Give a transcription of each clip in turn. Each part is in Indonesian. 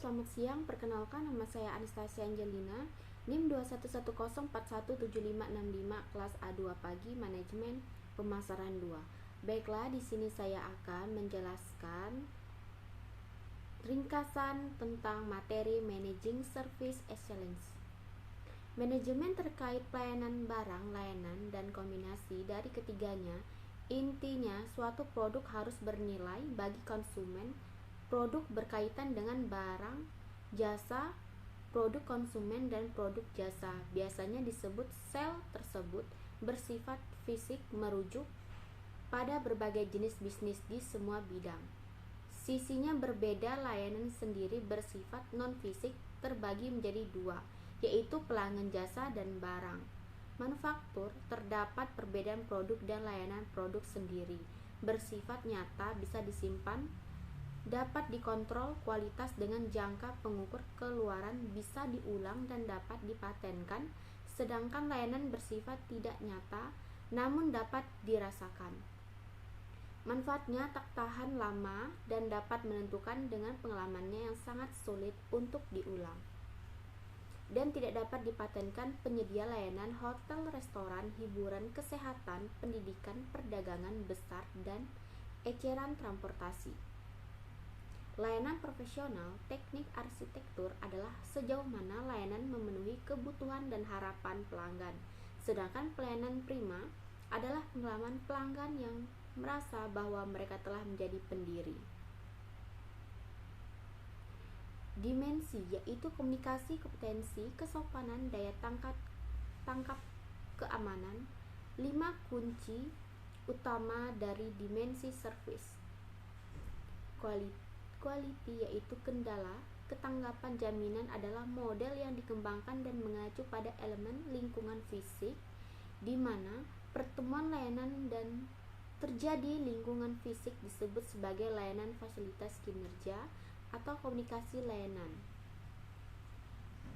selamat siang. Perkenalkan, nama saya Anastasia Angelina, NIM 21104175655, kelas A2 pagi, manajemen pemasaran 2. Baiklah, di sini saya akan menjelaskan ringkasan tentang materi Managing Service Excellence. Manajemen terkait pelayanan barang, layanan, dan kombinasi dari ketiganya. Intinya, suatu produk harus bernilai bagi konsumen. Produk berkaitan dengan barang, jasa, produk konsumen, dan produk jasa. Biasanya disebut sel tersebut bersifat fisik, merujuk pada berbagai jenis bisnis di semua bidang. Sisinya berbeda, layanan sendiri bersifat non-fisik terbagi menjadi dua, yaitu pelanggan jasa dan barang. Manufaktur terdapat perbedaan produk dan layanan. Produk sendiri bersifat nyata, bisa disimpan, dapat dikontrol kualitas dengan jangka pengukur keluaran, bisa diulang dan dapat dipatenkan, sedangkan layanan bersifat tidak nyata namun dapat dirasakan. Manfaatnya tak tahan lama dan dapat menentukan dengan pengalamannya yang sangat sulit untuk diulang, dan tidak dapat dipatenkan. Penyedia layanan hotel, restoran, hiburan, kesehatan, pendidikan, perdagangan besar, dan eceran transportasi. Layanan profesional, teknik, arsitektur adalah sejauh mana layanan memenuhi kebutuhan dan harapan pelanggan. Sedangkan pelayanan prima adalah pengalaman pelanggan yang merasa bahwa mereka telah menjadi pendiri. Dimensi yaitu komunikasi, kompetensi, kesopanan, daya tangkap, keamanan. 5 kunci utama dari dimensi service. Quality yaitu kendala, ketanggapan, jaminan adalah model yang dikembangkan dan mengacu pada elemen lingkungan fisik, di mana pertemuan layanan dan terjadi lingkungan fisik disebut sebagai layanan. Fasilitas kinerja atau komunikasi layanan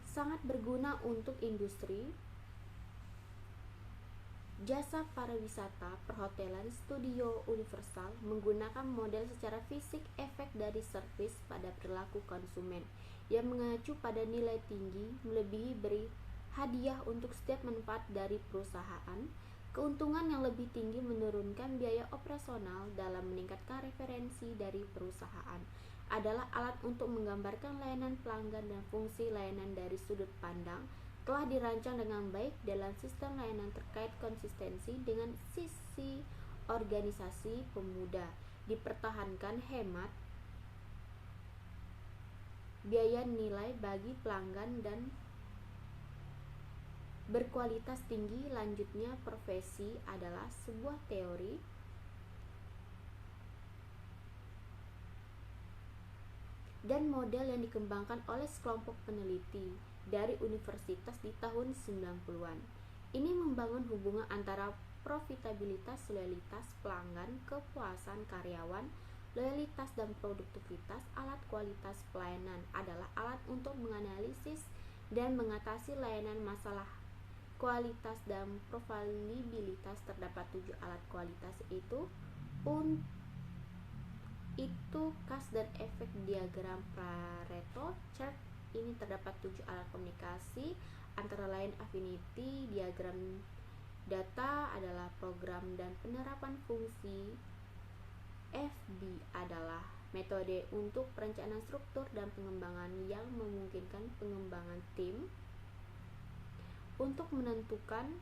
sangat berguna untuk industri, jasa pariwisata, perhotelan, studio universal menggunakan model secara fisik efek dari servis pada perilaku konsumen yang mengacu pada nilai tinggi, melebihi beri hadiah untuk setiap manfaat dari perusahaan. Keuntungan yang lebih tinggi menurunkan biaya operasional dalam meningkatkan referensi dari perusahaan. Adalah alat untuk menggambarkan layanan pelanggan dan fungsi layanan dari sudut pandang. Telah dirancang dengan baik dalam sistem layanan terkait konsistensi dengan sisi organisasi pemuda. Dipertahankan hemat biaya nilai bagi pelanggan dan berkualitas tinggi. Lanjutnya, profesi adalah sebuah teori dan model yang dikembangkan oleh sekelompok peneliti dari universitas di tahun 90-an. Ini membangun hubungan antara profitabilitas, loyalitas pelanggan, kepuasan karyawan, loyalitas dan produktivitas. Alat kualitas pelayanan adalah alat untuk menganalisis dan mengatasi layanan masalah kualitas dan profitabilitas. Terdapat 7 alat kualitas itu kas dan efek diagram Pareto chart. Ini terdapat 7 alat komunikasi, antara lain affinity, diagram data adalah program dan penerapan fungsi. FB adalah metode untuk perencanaan struktur dan pengembangan yang memungkinkan pengembangan tim untuk menentukan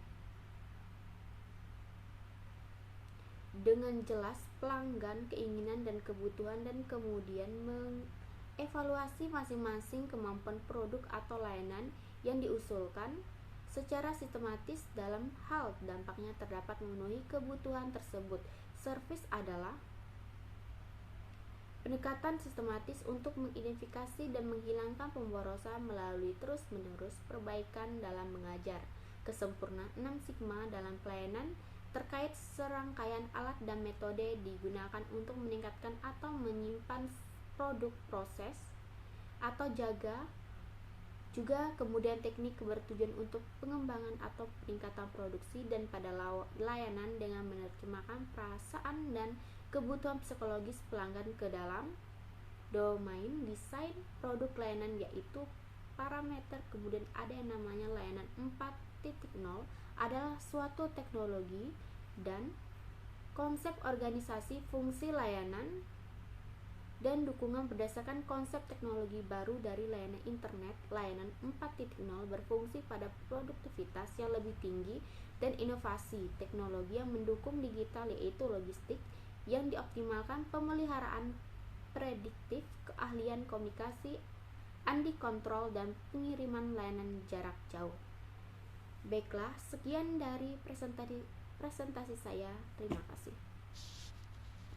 dengan jelas pelanggan, keinginan dan kebutuhan, dan kemudian mengevaluasi masing-masing kemampuan produk atau layanan yang diusulkan secara sistematis. Dalam hal dampaknya terdapat memenuhi kebutuhan tersebut. Service adalah pendekatan sistematis untuk mengidentifikasi dan menghilangkan pemborosan melalui terus-menerus perbaikan dalam mengajar. Kesempurnaan 6 sigma dalam pelayanan terkait serangkaian alat dan metode digunakan untuk meningkatkan atau menyimpan produk, proses, atau juga kemudian teknik bertujuan untuk pengembangan atau peningkatan produksi dan pada layanan dengan menerjemahkan perasaan dan kebutuhan psikologis pelanggan ke dalam domain desain produk layanan, yaitu parameter. Kemudian ada yang namanya layanan 4.0 adalah suatu teknologi dan konsep organisasi fungsi layanan dan dukungan berdasarkan konsep teknologi baru dari layanan internet. Layanan 4.0 berfungsi pada produktivitas yang lebih tinggi dan inovasi teknologi yang mendukung digital, yaitu logistik yang dioptimalkan, pemeliharaan prediktif, keahlian komunikasi, andi kontrol, dan pengiriman layanan jarak jauh. Baiklah, sekian dari presentasi saya. Terima kasih.